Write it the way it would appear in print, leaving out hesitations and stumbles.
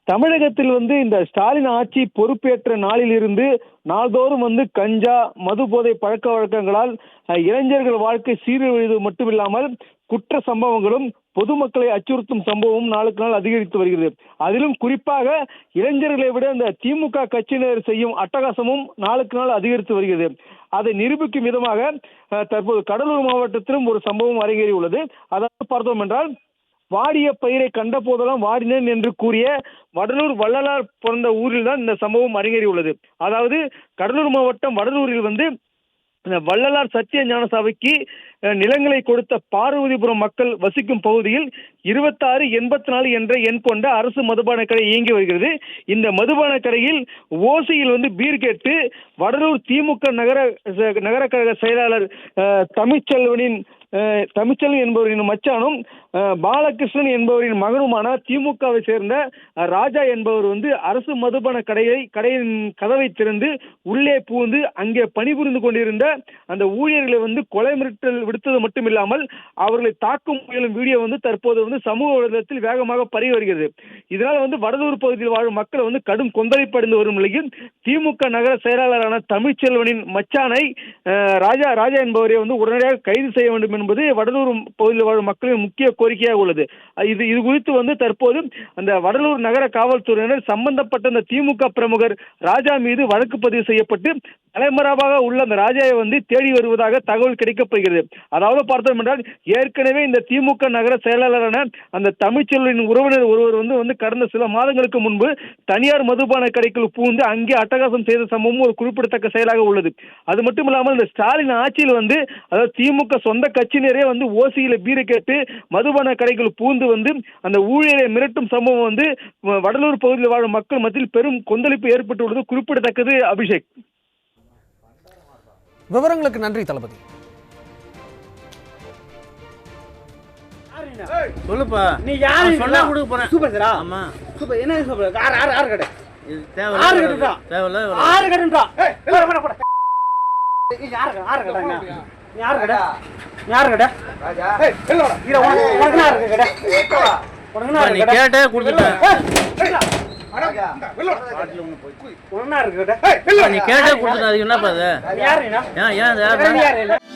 தமிழகத்தில் இந்த ஸ்டாலின் ஆட்சி பொறுப்பேற்ற நாளில் இருந்து நாள்தோறும் கஞ்சா மது போதை பழக்க வழக்கங்களால் இளைஞர்கள் வாழ்க்கை சீரழிவது மட்டுமில்லாமல் குற்ற சம்பவங்களும் பொதுமக்களை அச்சுறுத்தும் சம்பவமும் நாளுக்கு நாள் அதிகரித்து வருகிறது. அதிலும் குறிப்பாக இளைஞர்களை விட இந்த திமுக கட்சியினர் செய்யும் அட்டகாசமும் நாளுக்கு நாள் அதிகரித்து வருகிறது. அதை நிரூபிக்கும் விதமாக தற்போது கடலூர் மாவட்டத்திலும் ஒரு சம்பவம் அரங்கேறி உள்ளது. அதாவது பார்த்தோம் என்றால், வாடிய பயிரை கண்ட போதெல்லாம் வாடினேன் என்று கூறிய வடலூர் வள்ளலார் பிறந்த ஊரில் தான் இந்த சம்பவம் அரங்கேறி உள்ளது. அதாவது கடலூர் மாவட்டம் வடலூரில் வள்ளலார் சத்திய ஞான சபைக்கு நிலங்களை கொடுத்த பார்வதிபுரம் மக்கள் வசிக்கும் பகுதியில் 2684 என்ற எண் கொண்ட அரசு மதுபான கடை இயங்கி வருகிறது. இந்த மதுபான கடையில் ஓசையில் பீர் கேட்டு வடலூர் திமுக நகர கழக செயலாளர் தமிழ்ச்செல்வன் என்பவரின் மச்சானும் பாலகிருஷ்ணன் என்பவரின் மகனுமான திமுகவை சேர்ந்த ராஜா என்பவர் அரசு மதுபான கடையின் கதவை திறந்து உள்ளே புகுந்து அங்கே பணிபுரிந்து கொண்டிருந்த அந்த ஊழியர்களை கொலை மிரட்டல் விடுத்தது மட்டுமில்லாமல் அவர்களை தாக்கும் முயலும் வீடியோ தற்போது சமூக வலைதளத்தில் வேகமாக பரவி வருகிறது. இதனால் வடலூர் பகுதியில் வாழும் மக்கள் கடும் கொந்தளிப்படைந்து வரும் நிலையில் திமுக நகர செயலாளரான தமிழ்ச்செல்வனின் மச்சானை ராஜா என்பவரை உடனடியாக கைது செய்ய வேண்டும் என்பது வடலூர் பகுதியில் வாழும் மக்களின் முக்கிய கோரிக்கையாக உள்ளது. இது குறித்து தற்போது அந்த வடலூர் நகர காவல்துறையினர் சம்பந்தப்பட்ட அந்த திமுக பிரமுகர் ராஜா மீது வழக்கு பதிவு செய்யப்பட்டு தலைமறைவாக உள்ள அந்த ராஜாவை தேடி வருவதாக தகவல் கிடைக்கப்படுகிறது. அதாவது பார்த்தோம் என்றால், ஏற்கனவே இந்த திமுக நகர செயலாளரான அந்த தமிழ்ச்செல்வனின் உறவினர் ஒருவர் கடந்த சில மாதங்களுக்கு முன்பு தனியார் மதுபான கடைக்குள் புகுந்து அங்கே அட்டகாசம் செய்த சம்பவம் ஒரு குறிப்பிடத்தக்க செயலாக உள்ளது. அது மட்டும் இல்லாமல் இந்த ஸ்டாலின் ஆட்சியில் அதாவது திமுக சொந்த கட்சியினரே ஓசியில பீரை கேட்டு மதுபான கடைக்குள் புகுந்து அந்த ஊழியரை மிரட்டும் சம்பவம் வடலூர் பகுதியில் வாழும் மக்கள் மத்தியில் பெரும் கொந்தளிப்பு ஏற்பட்டுள்ளது குறிப்பிடத்தக்கது. அபிஷேக், விவரங்களுக்கு நன்றி தளபதி. சொல்லுப்பா, நீ யாரு சொல்ல கொடுக்க போற? Super sir. ஆமா சூப்பர். என்ன சூப்பர்? ஆறு கடை இது தேவை. ஆறு கடை தேவையில்ல. ஆறு கடை போட போட போட. ஆறு கடைங்க. யார் கடை? யார் கடை? ராஜா. ஏய் வெள்ளோட. இர உனக்கு யார் கடை? நீ கேட்டே கொடுத்துட்டேன். ராஜா வெள்ளோட. பாட்டில ஒன்னு போய். உனக்கு யார் கடை? நீ கேட்டே கொடுத்துட்ட. அது என்னப்பா அது? யார் என்ன? ஏன் யார்?